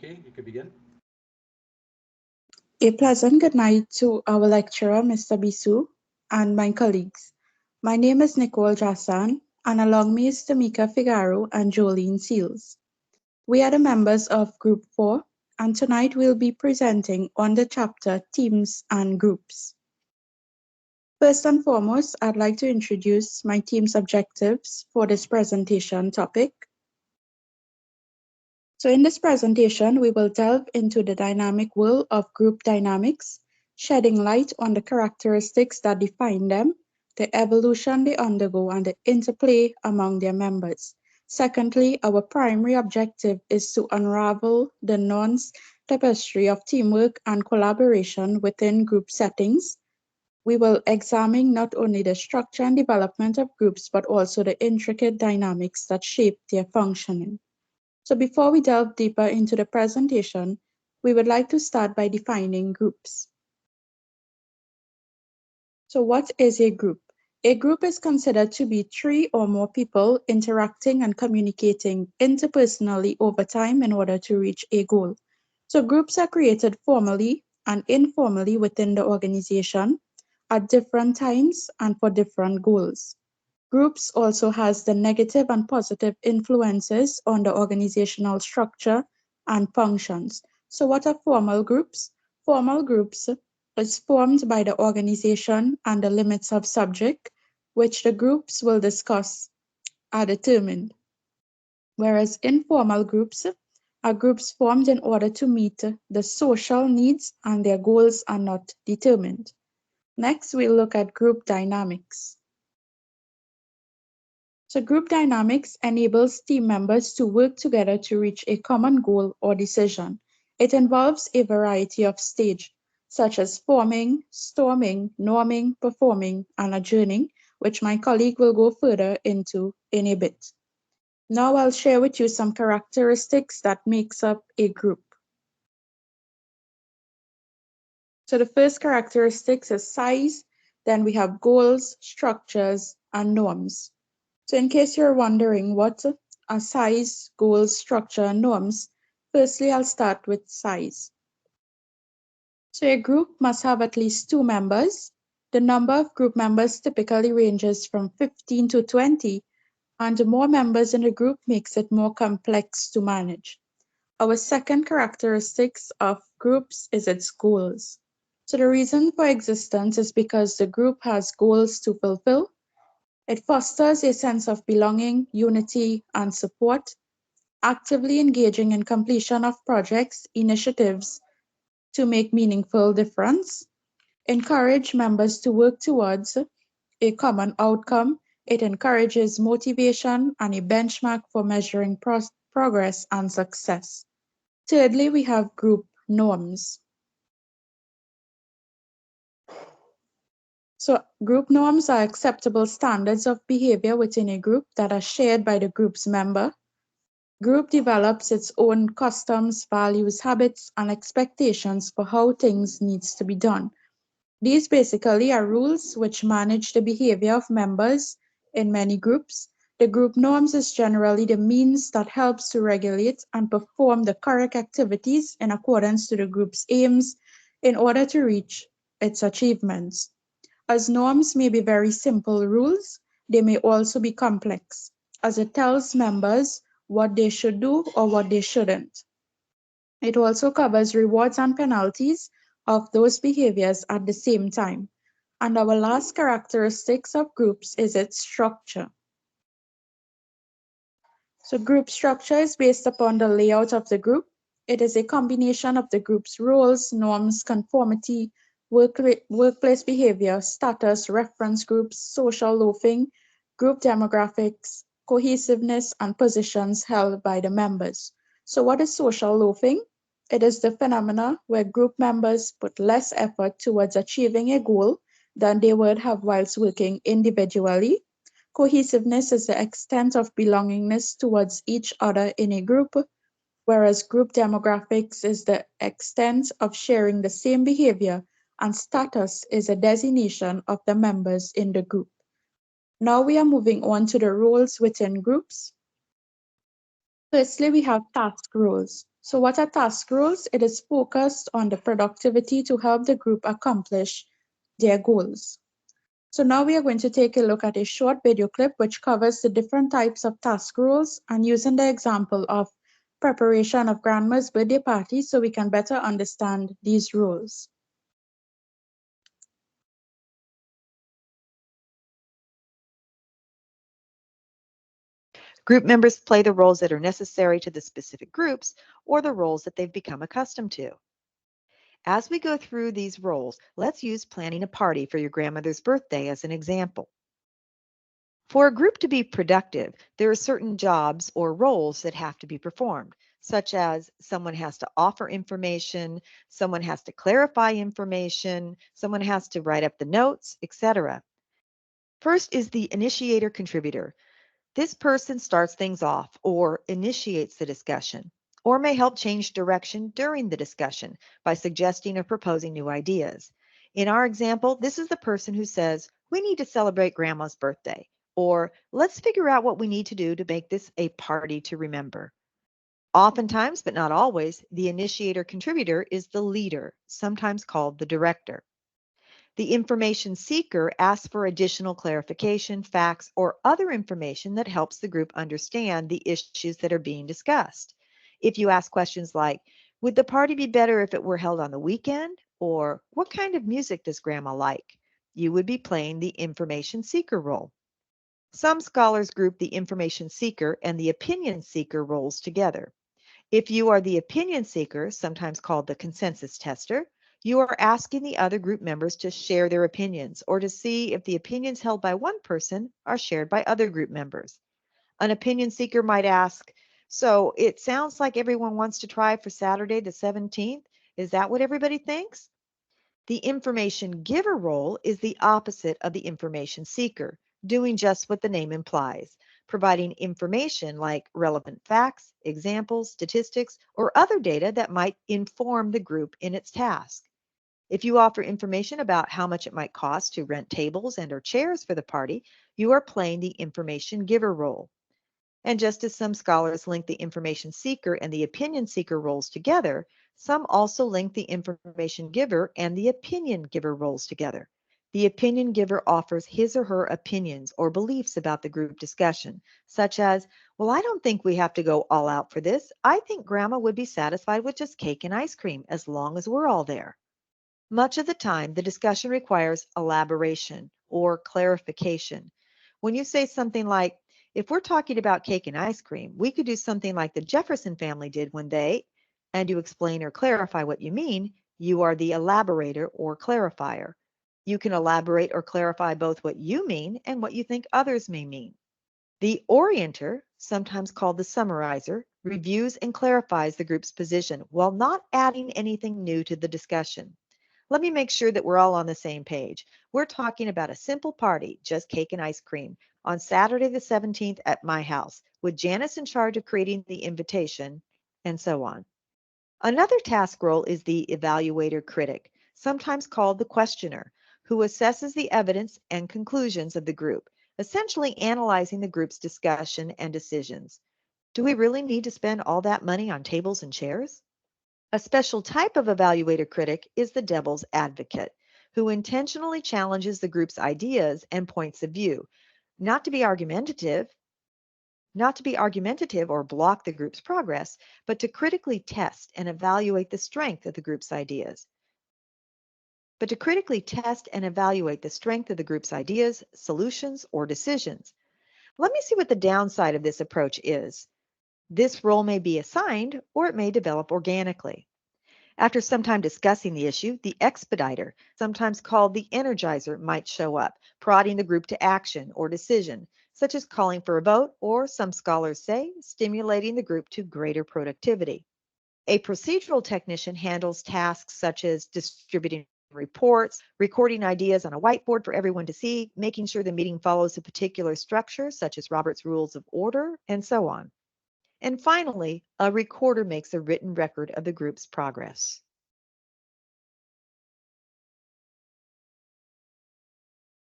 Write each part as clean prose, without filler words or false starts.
Okay, you can begin. A pleasant good night to our lecturer, Mr. Bisu, and my colleagues. My name is Nicole Jassan, and along me is Tamika Figaro and Jolene Seals. We are the members of Group 4, and tonight we'll be presenting on the chapter Teams and Groups. First and foremost, I'd like to introduce my team's objectives for this presentation topic. So in this presentation, we will delve into the dynamic world of group dynamics, shedding light on the characteristics that define them, the evolution they undergo, and the interplay among their members. Secondly, our primary objective is to unravel the nuanced tapestry of teamwork and collaboration within group settings. We will examine not only the structure and development of groups, but also the intricate dynamics that shape their functioning. So before we delve deeper into the presentation, we would like to start by defining groups. So what is a group? A group is considered to be 3 or more people interacting and communicating interpersonally over time in order to reach a goal. So groups are created formally and informally within the organization at different times and for different goals. Groups also has the negative and positive influences on the organizational structure and functions. So what are formal groups? Formal groups is formed by the organization and the limits of subject, which the groups will discuss are determined. Whereas informal groups are groups formed in order to meet the social needs and their goals are not determined. Next, we'll look at group dynamics. So group dynamics enables team members to work together to reach a common goal or decision. It involves a variety of stages, such as forming, storming, norming, performing, and adjourning, which my colleague will go further into in a bit. Now I'll share with you some characteristics that makes up a group. So the first characteristics is size, then we have goals, structures, and norms. So in case you're wondering what are size, goals, structure, and norms, firstly, I'll start with size. So a group must have at least 2 members. The number of group members typically ranges from 15 to 20, and the more members in the group makes it more complex to manage. Our second characteristics of groups is its goals. So the reason for existence is because the group has goals to fulfill. It fosters a sense of belonging, unity, and support, actively engaging in completion of projects, initiatives to make meaningful difference, encourage members to work towards a common outcome. It encourages motivation and a benchmark for measuring progress and success. Thirdly, we have group norms. So group norms are acceptable standards of behavior within a group that are shared by the group's member. Group develops its own customs, values, habits, and expectations for how things needs to be done. These basically are rules which manage the behavior of members in many groups. The group norms is generally the means that helps to regulate and perform the correct activities in accordance to the group's aims in order to reach its achievements. As norms may be very simple rules, they may also be complex, as it tells members what they should do or what they shouldn't. It also covers rewards and penalties of those behaviors at the same time. And our last characteristics of groups is its structure. So group structure is based upon the layout of the group. It is a combination of the group's roles, norms, conformity, workplace behavior, status, reference groups, social loafing, group demographics, cohesiveness, and positions held by the members. So what is social loafing? It is the phenomena where group members put less effort towards achieving a goal than they would have whilst working individually. Cohesiveness is the extent of belongingness towards each other in a group, whereas group demographics is the extent of sharing the same behavior, and status is a designation of the members in the group. Now we are moving on to the roles within groups. Firstly, we have task roles. So what are task rules? It is focused on the productivity to help the group accomplish their goals. So now we are going to take a look at a short video clip which covers the different types of task rules and using the example of preparation of grandma's birthday party so we can better understand these rules. Group members play the roles that are necessary to the specific groups or the roles that they've become accustomed to. As we go through these roles, let's use planning a party for your grandmother's birthday as an example. For a group to be productive, there are certain jobs or roles that have to be performed, such as someone has to offer information, someone has to clarify information, someone has to write up the notes, etc. First is the initiator contributor. This person starts things off or initiates the discussion, or may help change direction during the discussion by suggesting or proposing new ideas. In our example, this is the person who says, "We need to celebrate Grandma's birthday," or "Let's figure out what we need to do to make this a party to remember." Oftentimes, but not always, the initiator contributor is the leader, sometimes called the director. The information seeker asks for additional clarification, facts, or other information that helps the group understand the issues that are being discussed. If you ask questions like, "Would the party be better if it were held on the weekend?" or "What kind of music does Grandma like?" you would be playing the information seeker role. Some scholars group the information seeker and the opinion seeker roles together. If you are the opinion seeker, sometimes called the consensus tester, you are asking the other group members to share their opinions or to see if the opinions held by one person are shared by other group members. An opinion seeker might ask, "So it sounds like everyone wants to try for Saturday the 17th. Is that what everybody thinks?" The information giver role is the opposite of the information seeker, doing just what the name implies, providing information like relevant facts, examples, statistics, or other data that might inform the group in its task. If you offer information about how much it might cost to rent tables and or chairs for the party, you are playing the information giver role. And just as some scholars link the information seeker and the opinion seeker roles together, some also link the information giver and the opinion giver roles together. The opinion giver offers his or her opinions or beliefs about the group discussion, such as, "Well, I don't think we have to go all out for this. I think Grandma would be satisfied with just cake and ice cream as long as we're all there." Much of the time, the discussion requires elaboration or clarification. When you say something like, "If we're talking about cake and ice cream, we could do something like the Jefferson family did when they," and you explain or clarify what you mean, you are the elaborator or clarifier. You can elaborate or clarify both what you mean and what you think others may mean. The orienter, sometimes called the summarizer, reviews and clarifies the group's position while not adding anything new to the discussion. Let me make sure that we're all on the same page. We're talking about a simple party, just cake and ice cream, on Saturday the 17th at my house, with Janice in charge of creating the invitation, and so on. Another task role is the evaluator critic, sometimes called the questioner, who assesses the evidence and conclusions of the group, essentially analyzing the group's discussion and decisions. Do we really need to spend all that money on tables and chairs? A special type of evaluator critic is the devil's advocate, who intentionally challenges the group's ideas and points of view, not to be argumentative, or block the group's progress, but to critically test and evaluate the strength of the group's ideas. Solutions, or decisions. Let me see what the downside of this approach is. This role may be assigned, or it may develop organically. After some time discussing the issue, the expediter, sometimes called the energizer, might show up, prodding the group to action or decision, such as calling for a vote, or some scholars say, stimulating the group to greater productivity. A procedural technician handles tasks such as distributing reports, recording ideas on a whiteboard for everyone to see, making sure the meeting follows a particular structure, such as Robert's Rules of Order, and so on. And finally, a recorder makes a written record of the group's progress.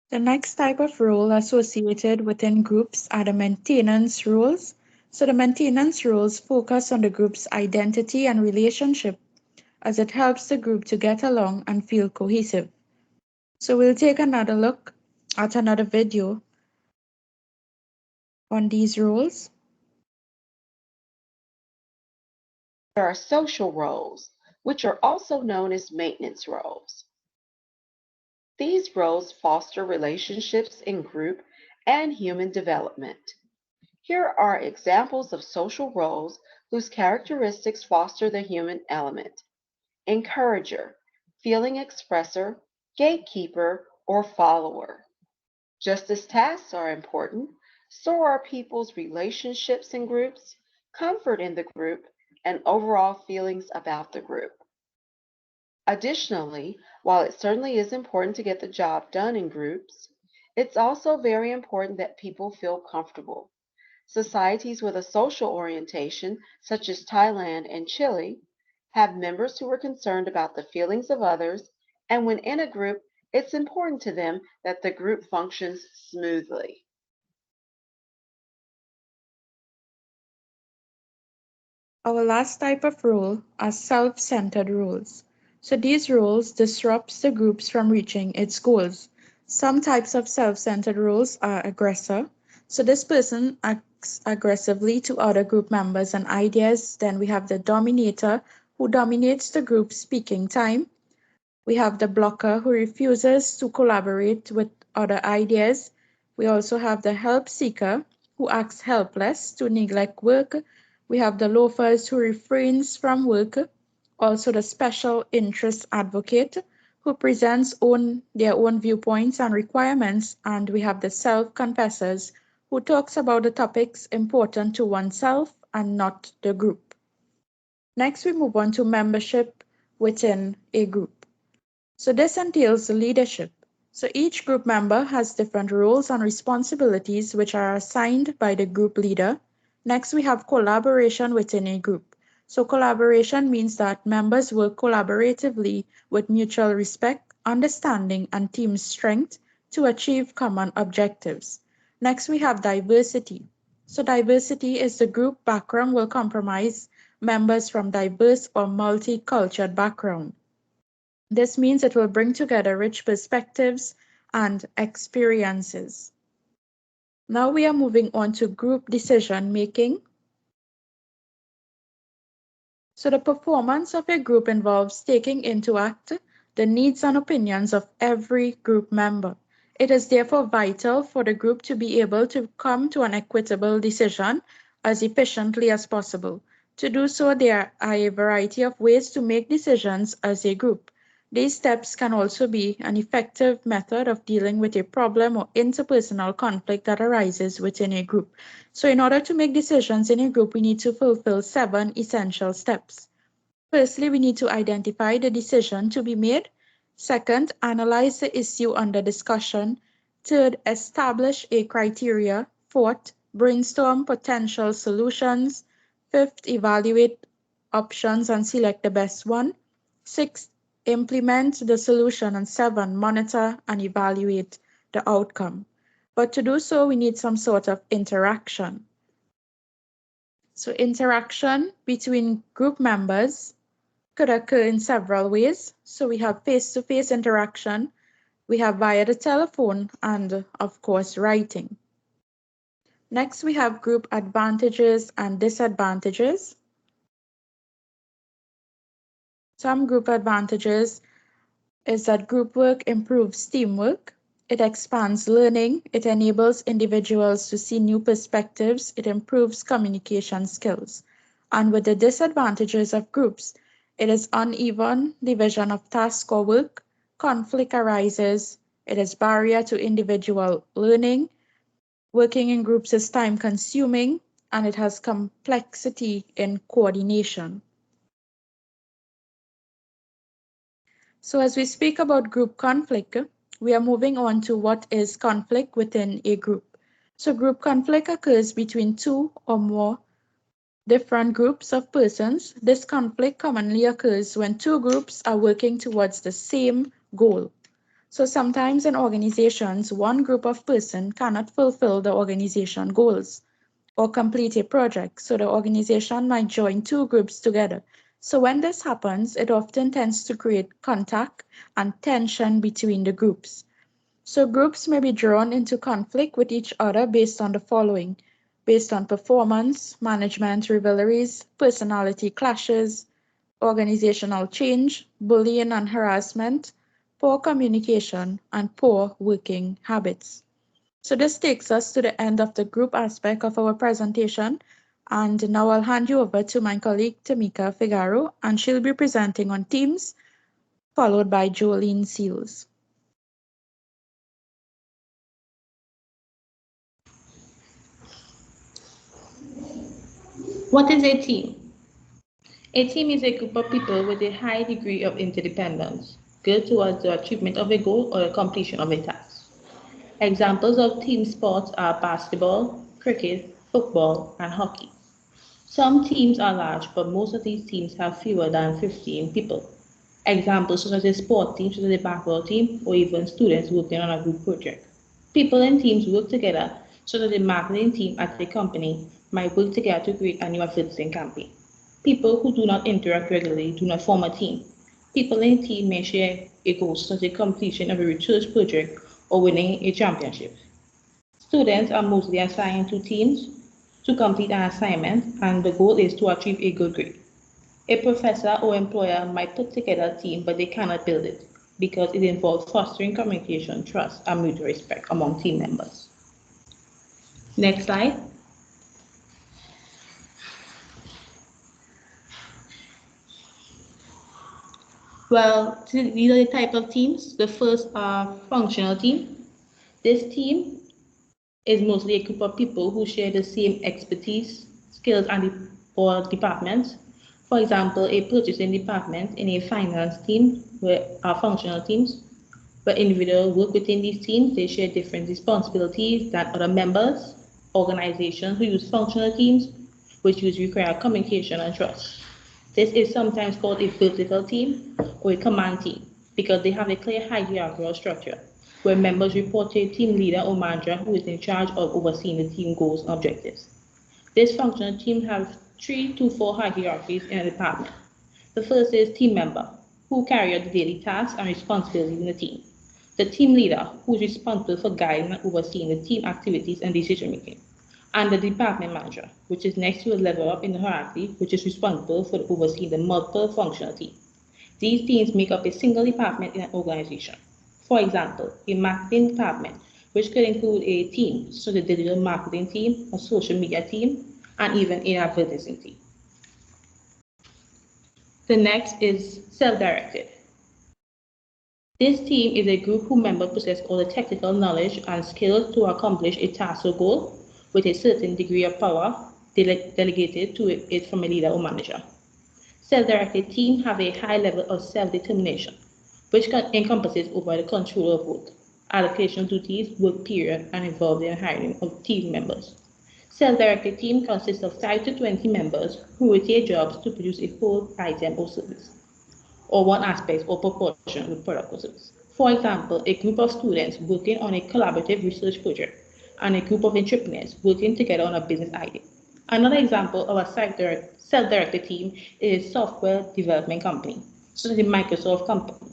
The next type of role associated within groups are the maintenance roles. So the maintenance rules focus on the group's identity and relationship as it helps the group to get along and feel cohesive. So we'll take another look at another video on these rules. There are social roles, which are also known as maintenance roles. These roles foster relationships in group and human development. Here are examples of social roles whose characteristics foster the human element: encourager, feeling expressor, gatekeeper, or follower. Just as tasks are important, so are people's relationships in groups, comfort in the group, and overall feelings about the group. Additionally, while it certainly is important to get the job done in groups, it's also very important that people feel comfortable. Societies with a social orientation, such as Thailand and Chile, have members who are concerned about the feelings of others, and when in a group, it's important to them that the group functions smoothly. Our last type of rule are self-centered rules. So these rules disrupt the groups from reaching its goals. Some types of self-centered rules are aggressor. So this person acts aggressively to other group members and ideas. Then we have the dominator who dominates the group speaking time. We have the blocker who refuses to collaborate with other ideas. We also have the help seeker who acts helpless to neglect work. We have the loafers who refrains from work. Also the special interest advocate who presents their own viewpoints and requirements. And we have the self-confessors who talks about the topics important to oneself and not the group. Next, we move on to membership within a group. So this entails leadership. So each group member has different roles and responsibilities which are assigned by the group leader. Next, we have collaboration within a group. So collaboration means that members work collaboratively with mutual respect, understanding, and team strength to achieve common objectives. Next, we have diversity. So diversity is the group background will comprise members from diverse or multicultural background. This means it will bring together rich perspectives and experiences. Now we are moving on to group decision making. So the performance of a group involves taking into account the needs and opinions of every group member. It is therefore vital for the group to be able to come to an equitable decision as efficiently as possible. To do so, there are a variety of ways to make decisions as a group. These steps can also be an effective method of dealing with a problem or interpersonal conflict that arises within a group. So in order to make decisions in a group, we need to fulfill 7 essential steps. Firstly, we need to identify the decision to be made. Second, analyze the issue under discussion. Third, establish a criteria. Fourth, brainstorm potential solutions. Fifth, evaluate options and select the best one. Sixth, implement the solution. And seven, monitor and evaluate the outcome. But to do so, we need some sort of interaction. So interaction between group members could occur in several ways. So we have face-to-face interaction, we have via the telephone, and of course, writing. Next, we have group advantages and disadvantages. Some group advantages is that group work improves teamwork. It expands learning. It enables individuals to see new perspectives. It improves communication skills. And with the disadvantages of groups, it is uneven division of task or work, conflict arises, it is barrier to individual learning, working in groups is time consuming, and it has complexity in coordination. So as we speak about group conflict, we are moving on to what is conflict within a group. So group conflict occurs between two or more different groups of persons. This conflict commonly occurs when two groups are working towards the same goal. So sometimes in organizations, one group of persons cannot fulfill the organization goals, or complete a project. So the organization might join two groups together. So when this happens, it often tends to create contact and tension between the groups. So groups may be drawn into conflict with each other based on the following: based on performance, management rivalries, personality clashes, organizational change, bullying and harassment, poor communication, and poor working habits. So this takes us to the end of the group aspect of our presentation. And now I'll hand you over to my colleague Tamika Figaro, and she'll be presenting on teams, followed by Jolene Seals. What is a team? A team is a group of people with a high degree of interdependence, geared towards the achievement of a goal or the completion of a task. Examples of team sports are basketball, cricket, football, and hockey. Some teams are large, but most of these teams have fewer than 15 people. Examples such as a sport team, such as a basketball team, or even students working on a group project. People in teams work together, such as a marketing team at a company might work together to create a new advertising campaign. People who do not interact regularly do not form a team. People in a team may share a goal, such as the completion of a research project or winning a championship. Students are mostly assigned to teams to complete an assignment, and the goal is to achieve a good grade. A professor or employer might put together a team, but they cannot build it because it involves fostering communication, trust, and mutual respect among team members. Next slide. Well, these are the type of teams. The first are functional team. This team is mostly a group of people who share the same expertise, skills, or departments. For example, a purchasing department in a finance team where are functional teams, where individuals work within these teams. They share different responsibilities than other members. Organizations who use functional teams, which usually require communication and trust. This is sometimes called a vertical team or a command team because they have a clear hierarchical structure where members report to a team leader or manager who is in charge of overseeing the team goals and objectives. This functional team has 3 to 4 hierarchies in a department. The first is team member, who carry out the daily tasks and responsibilities in the team. The team leader, who is responsible for guiding and overseeing the team activities and decision making. And the department manager, which is next to a level up in the hierarchy, which is responsible for overseeing the multiple functional teams. These teams make up a single department in an organization. For example, a marketing department, which could include a team, such as a digital marketing team, a social media team, and even an advertising team. The next is self-directed. This team is a group whose members possess all the technical knowledge and skills to accomplish a task or goal with a certain degree of power delegated to it from a leader or manager. Self-directed teams have a high level of self-determination, which encompasses over the control of work, allocation of duties, work period, and involved in hiring of team members. Self-directed team consists of 5 to 20 members who rotate jobs to produce a whole item or service, or one aspect or proportion of the product or service. For example, a group of students working on a collaborative research project and a group of entrepreneurs working together on a business idea. Another example of a self-directed team is a software development company, such as the Microsoft company,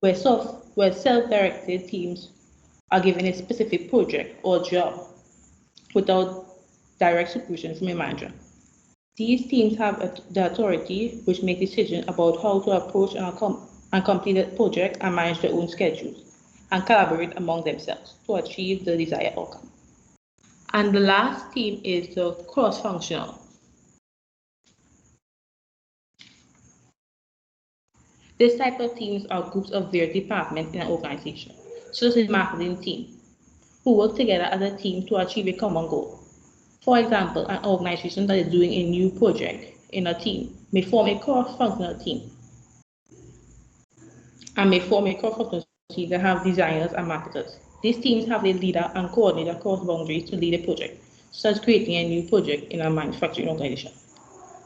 where self-directed teams are given a specific project or job without direct supervision from a manager. These teams have the authority which make decisions about how to approach and complete a project and manage their own schedules and collaborate among themselves to achieve the desired outcome. And the last team is the cross-functional. This type of teams are groups of various departments in an organization, such as a marketing team, who work together as a team to achieve a common goal. For example, an organization that is doing a new project in a team may form a cross-functional team and may form a cross-functional team that have designers and marketers. These teams have a leader and coordinator across boundaries to lead a project, such as creating a new project in a manufacturing organization.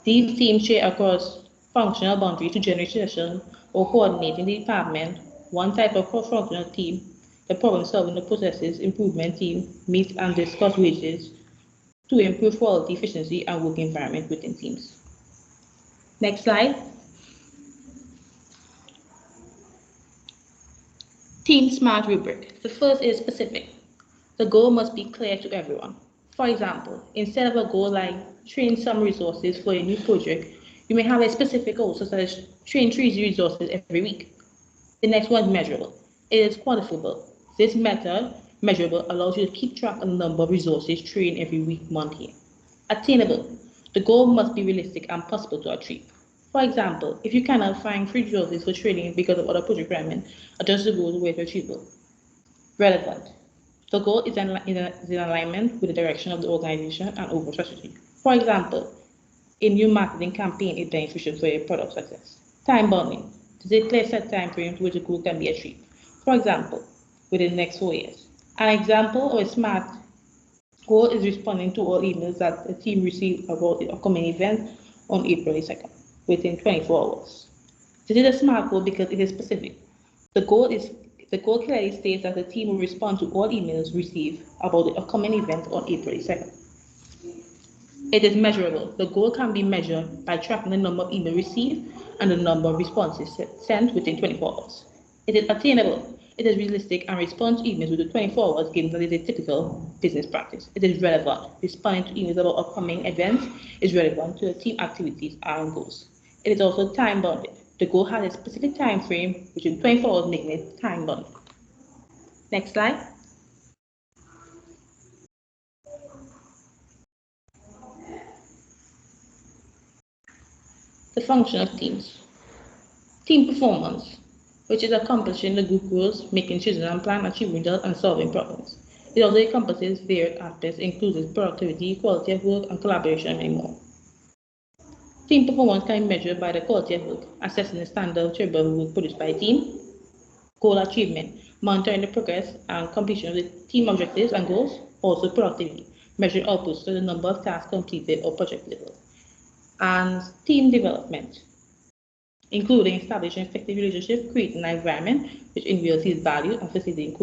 These teams share across functional boundaries to generate suggestions or coordinating the department. One type of cross-functional team, the problem-solving the processes improvement team, meets and discuss ways to improve quality, efficiency, and work environment within teams. Next slide. Team SMART rubric. The first is specific. The goal must be clear to everyone. For example, instead of a goal like train some resources for a new project, you may have a specific goal such as train 3 resources every week. The next one is measurable. It is quantifiable. This method, measurable, allows you to keep track of the number of resources trained every week, month, year. Attainable. The goal must be realistic and possible to achieve. For example, if you cannot find free resources for training because of other project requirements, adjust the goal to where it's achievable. Relevant. The goal is in alignment with the direction of the organization and overall strategy. For example, a new marketing campaign is beneficial for a product success. Time bounding. To a clear set time frame to which the goal can be achieved. For example, within the next 4 years. An example of a SMART goal is responding to all emails that the team received about the upcoming event on April 2nd within 24 hours. This is a SMART goal because it is specific. The goal clearly states that the team will respond to all emails received about the upcoming event on April 2nd. It is measurable. The goal can be measured by tracking the number of emails received and the number of responses sent within 24 hours. It is attainable. It is realistic and responds to emails within 24 hours, given that it is a typical business practice. It is relevant. Responding to emails about upcoming events is relevant to the team activities and goals. It is also time bounded. The goal has a specific time frame within 24 hours, making it time bounded. Next slide. The function of teams. Team performance, which is accomplishing the group goals, making decisions and plan, achieving results, and solving problems. It also encompasses various aspects, including productivity, quality of work, and collaboration, and many more. Team performance can be measured by the quality of work, assessing the standard of charitable work produced by a team, goal achievement, monitoring the progress and completion of the team objectives and goals, also productivity, measuring outputs to the number of tasks completed or project delivered, and team development, including establishing effective relationships, creating an environment which involves value and facilitating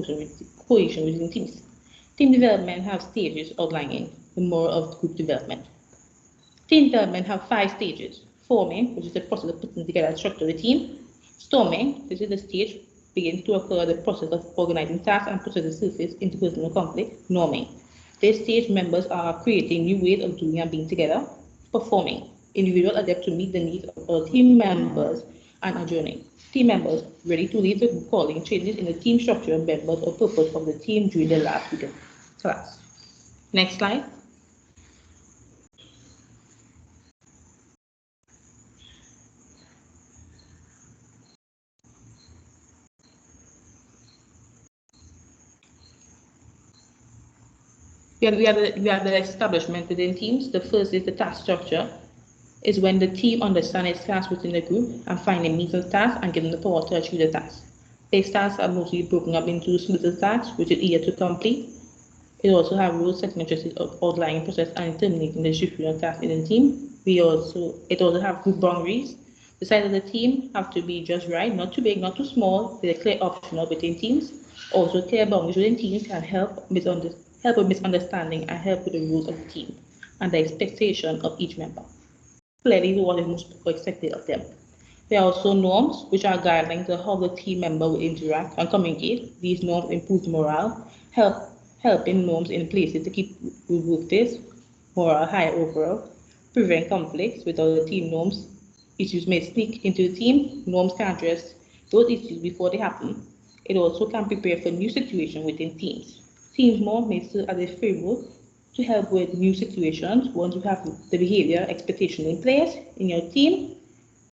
cohesion within teams. Team development have stages outlining the more of group development. Team development have 5 stages. Forming, which is the process of putting together a structure of the team. Storming, this is the stage begins to occur the process of organizing tasks and process the surface into personal conflict. Norming. This stage members are creating new ways of doing and being together. Performing. Individuals adapt to meet the needs of other team members and adjourning. Team members ready to lead the group calling changes in the team structure, members or purpose of the team during the last week of class. Next slide. We have the establishment within teams. The first is the task structure, is when the team understands its tasks within the group and find a means of tasks and give them the power to achieve the task. These tasks are mostly broken up into little tasks, which is easier to complete. It also has rules setting objectives of outlining process and terminating the distribution of tasks within the team. It also have group boundaries. The size of the team have to be just right, not too big, not too small, with a clear optional within teams. Also, clear boundaries within teams can help with misunderstanding and help with the rules of the team and the expectation of each member. Clearly, what is most expected of them. There are also norms, which are guidelines on how the team member will interact and communicate. These norms improve morale, helping norms in places to keep this morale high overall, prevent conflicts with other team norms. Issues may sneak into the team. Norms can address those issues before they happen. It also can prepare for new situations within teams. Teams norm may serve as a framework to help with new situations. Once you have the behavior expectation in place in your team,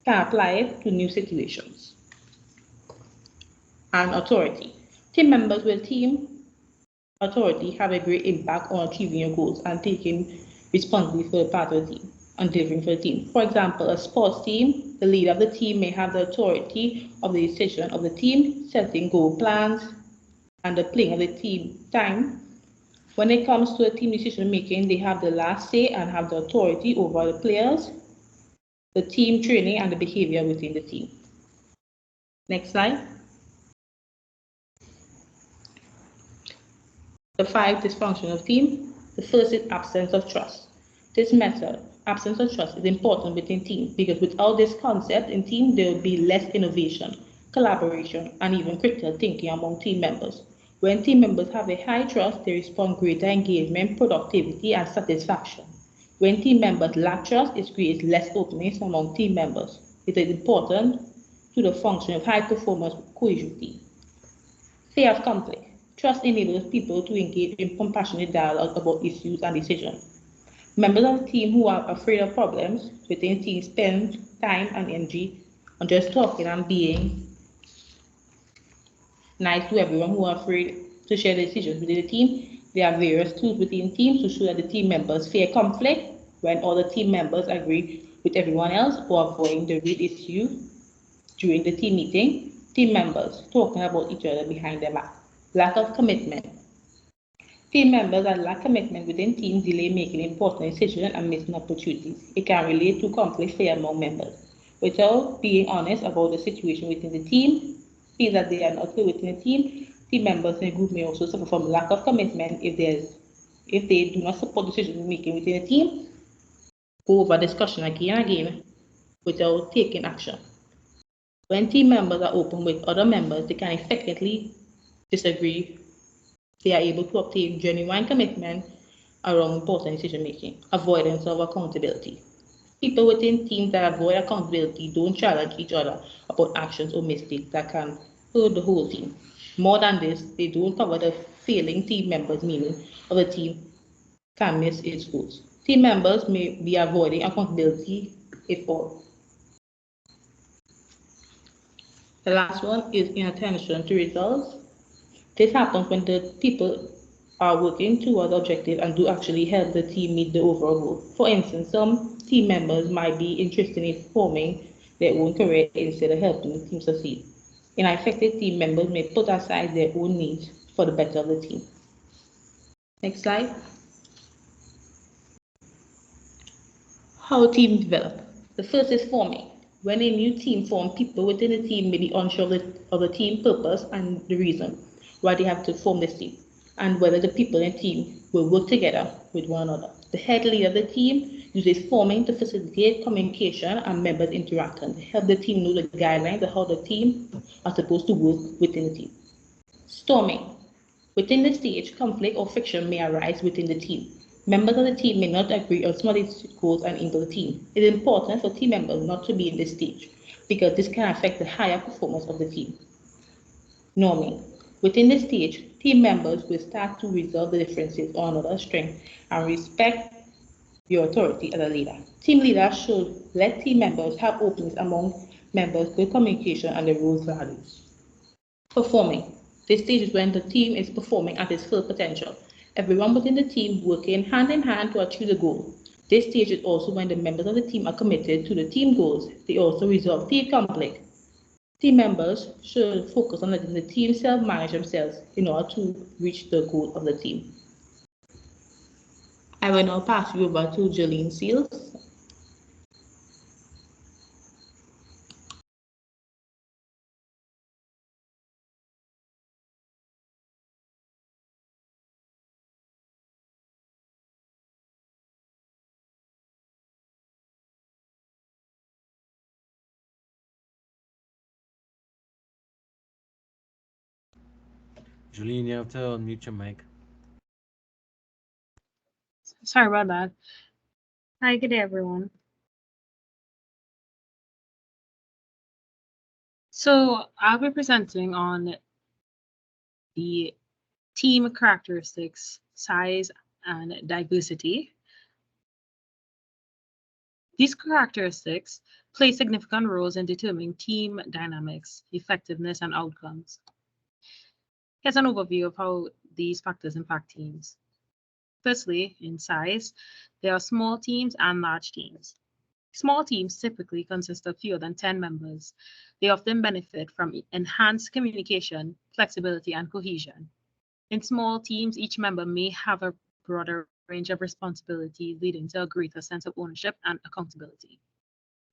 can apply it to new situations. And authority. Team members with team authority have a great impact on achieving your goals and taking responsibility for the part of the team and delivering for the team. For example, a sports team, the leader of the team may have the authority of the decision of the team, setting goal plans, and the playing of the team time. When it comes to a team decision making, they have the last say and have the authority over the players, the team training, and the behavior within the team. Next slide. The 5 dysfunctions of team. The first is absence of trust. This method, absence of trust, is important within teams because without this concept in team, there will be less innovation, collaboration, and even critical thinking among team members. When team members have a high trust, they respond greater engagement, productivity, and satisfaction. When team members lack trust, it creates less openness among team members. It is important to the function of high performance cohesion team. Fear of conflict. Trust enables people to engage in compassionate dialogue about issues and decisions. Members of the team who are afraid of problems within teams spend time and energy on just talking and being nice to everyone who are afraid to share decisions within the team. There are various tools within teams to show that the team members fear conflict when all the team members agree with everyone else or avoiding the real issue during the team meeting. Team members talking about each other behind their back. Lack of commitment. Team members that lack commitment within teams delay making important decisions and missing opportunities. It can relate to conflict fear among members. Without being honest about the situation within the team, feel that they are not good within the team members in the group may also suffer from lack of commitment if they do not support decision making within the team, go over discussion again and again without taking action. When team members are open with other members, they can effectively disagree. They are able to obtain genuine commitment around important decision making, avoidance of accountability. People within teams that avoid accountability don't challenge each other about actions or mistakes that can hurt the whole team. More than this, they don't cover the failing team members, meaning of the team can miss its goals. Team members may be avoiding accountability if all. The last one is inattention to results. This happens when the people are working towards objectives and do actually help the team meet the overall goal. For instance, some team members might be interested in forming their own career instead of helping the team succeed. Ineffective team members may put aside their own needs for the better of the team. Next slide. How teams develop. The first is forming. When a new team forms, people within the team may be unsure of the team purpose and the reason why they have to form this team, and whether the people in the team will work together with one another. The head leader of the team uses forming to facilitate communication and members interaction, to help the team know the guidelines of how the team are supposed to work within the team. Storming. Within the stage, conflict or friction may arise within the team. Members of the team may not agree on some of the goals and aims of the team. It is important for team members not to be in this stage because this can affect the higher performance of the team. Norming. Within this stage, team members will start to resolve the differences on another's strength and respect your authority as a leader. Team leaders should let team members have openness among members, good communication, and the rules values. Performing. This stage is when the team is performing at its full potential. Everyone within the team working hand in hand to achieve the goal. This stage is also when the members of the team are committed to the team goals. They also resolve team conflict. Team members should focus on letting the team self-manage themselves in order to reach the goal of the team. I will now pass you over to Jolene Seals. Julian, you have to unmute your mic. Sorry about that. Hi, good day, everyone. So I'll be presenting on the team characteristics, size, and diversity. These characteristics play significant roles in determining team dynamics, effectiveness, and outcomes. Here's an overview of how these factors impact teams. Firstly, in size, there are small teams and large teams. Small teams typically consist of fewer than 10 members. They often benefit from enhanced communication, flexibility, and cohesion. In small teams, each member may have a broader range of responsibilities, leading to a greater sense of ownership and accountability.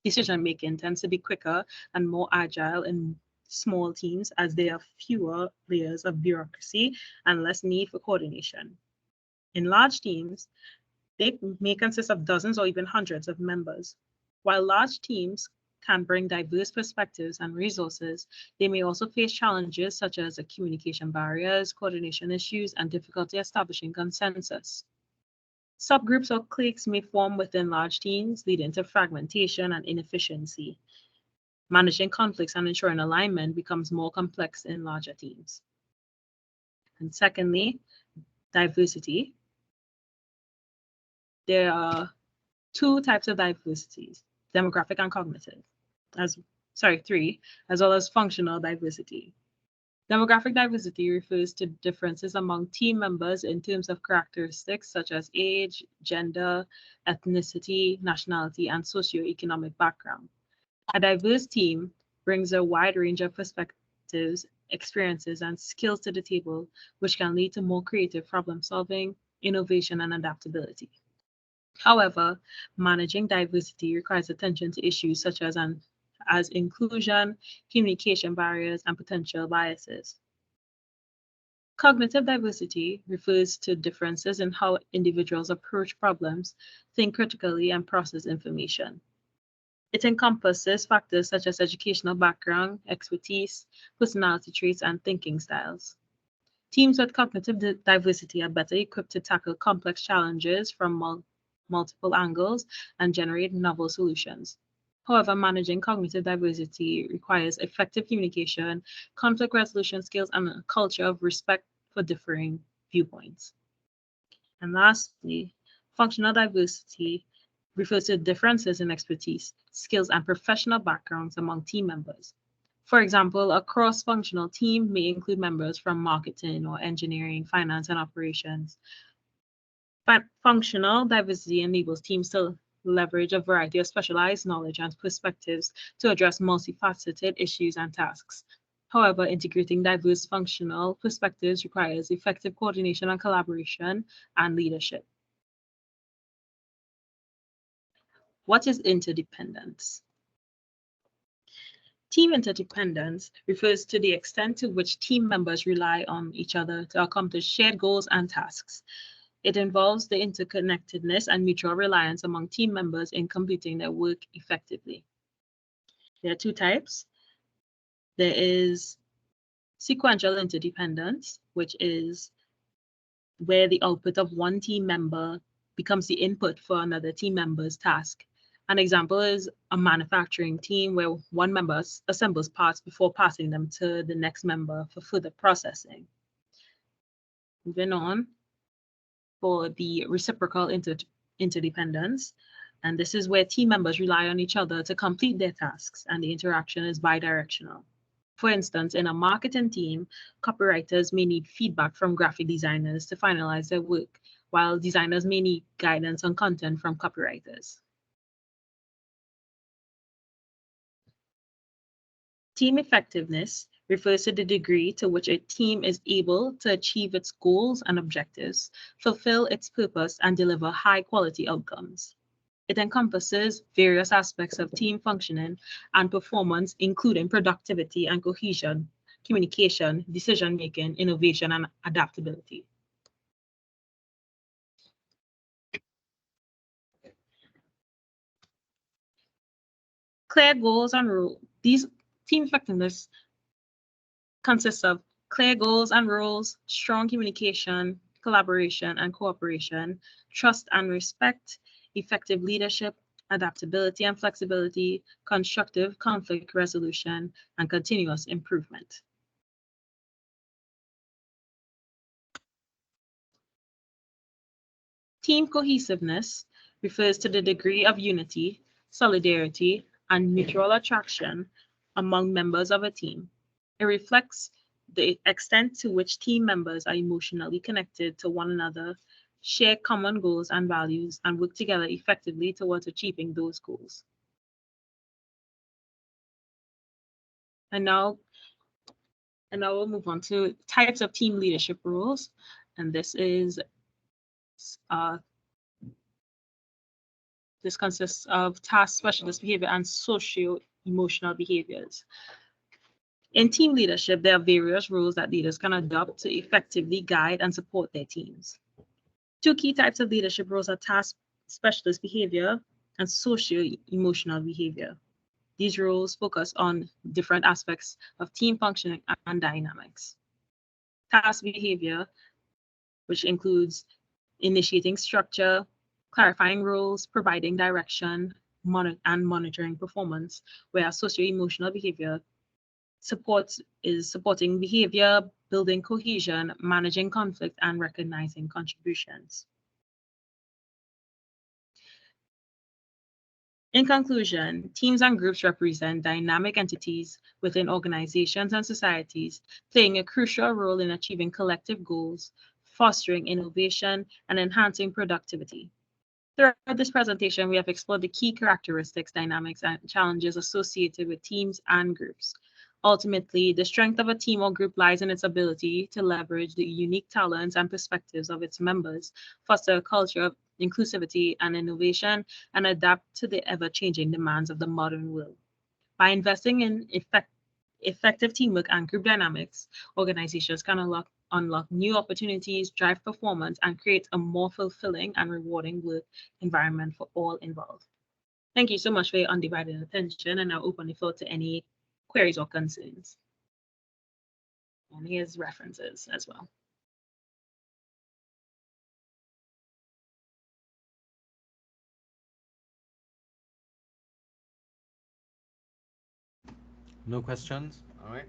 Decision making tends to be quicker and more agile in small teams as there are fewer layers of bureaucracy and less need for coordination. In large teams, they may consist of dozens or even hundreds of members. While large teams can bring diverse perspectives and resources, they may also face challenges such as communication barriers, coordination issues, and difficulty establishing consensus. Subgroups or cliques may form within large teams, leading to fragmentation and inefficiency. Managing conflicts and ensuring alignment becomes more complex in larger teams. And secondly, diversity. There are two types of diversities, demographic and cognitive, three, as well as functional diversity. Demographic diversity refers to differences among team members in terms of characteristics such as age, gender, ethnicity, nationality, and socioeconomic background. A diverse team brings a wide range of perspectives, experiences, and skills to the table, which can lead to more creative problem solving, innovation, and adaptability. However, managing diversity requires attention to issues such as inclusion, communication barriers, and potential biases. Cognitive diversity refers to differences in how individuals approach problems, think critically, and process information. It encompasses factors such as educational background, expertise, personality traits, and thinking styles. Teams with cognitive diversity are better equipped to tackle complex challenges from multiple angles and generate novel solutions. However, managing cognitive diversity requires effective communication, conflict resolution skills, and a culture of respect for differing viewpoints. And lastly, functional diversity refers to differences in expertise, skills, and professional backgrounds among team members. For example, a cross-functional team may include members from marketing or engineering, finance, and operations. But functional diversity enables teams to leverage a variety of specialized knowledge and perspectives to address multifaceted issues and tasks. However, integrating diverse functional perspectives requires effective coordination and collaboration and leadership. What is interdependence? Team interdependence refers to the extent to which team members rely on each other to accomplish shared goals and tasks. It involves the interconnectedness and mutual reliance among team members in completing their work effectively. There are two types. There is sequential interdependence, which is where the output of one team member becomes the input for another team member's task. An example is a manufacturing team where one member assembles parts before passing them to the next member for further processing. Moving on for the reciprocal interdependence, and this is where team members rely on each other to complete their tasks, and the interaction is bidirectional. For instance, in a marketing team, copywriters may need feedback from graphic designers to finalize their work, while designers may need guidance on content from copywriters. Team effectiveness refers to the degree to which a team is able to achieve its goals and objectives, fulfill its purpose, and deliver high-quality outcomes. It encompasses various aspects of team functioning and performance, including productivity and cohesion, communication, decision-making, innovation, and adaptability. Clear goals and rules. These team effectiveness consists of clear goals and rules, strong communication, collaboration and cooperation, trust and respect, effective leadership, adaptability and flexibility, constructive conflict resolution, and continuous improvement. Team cohesiveness refers to the degree of unity, solidarity, and mutual attraction among members of a team. It reflects the extent to which team members are emotionally connected to one another, share common goals and values, and work together effectively towards achieving those goals. And now we'll move on to types of team leadership roles. And this consists of task specialist behavior and socio-emotional behaviors. In team leadership, there are various roles that leaders can adopt to effectively guide and support their teams. Two key types of leadership roles are task specialist behavior and socio-emotional behavior. These roles focus on different aspects of team functioning and dynamics. Task behavior, which includes initiating structure, clarifying roles, providing direction, and monitoring performance, whereas socio-emotional behavior supporting behavior, building cohesion, managing conflict, and recognizing contributions. In conclusion, teams and groups represent dynamic entities within organizations and societies, playing a crucial role in achieving collective goals, fostering innovation, and enhancing productivity. Throughout this presentation, we have explored the key characteristics, dynamics, and challenges associated with teams and groups. Ultimately, the strength of a team or group lies in its ability to leverage the unique talents and perspectives of its members, foster a culture of inclusivity and innovation, and adapt to the ever-changing demands of the modern world. By investing in effective teamwork and group dynamics, organizations can unlock new opportunities, drive performance, and create a more fulfilling and rewarding work environment for all involved. Thank you so much for your undivided attention, and I'll open the floor to any queries or concerns. And here's references as well. No questions? All right.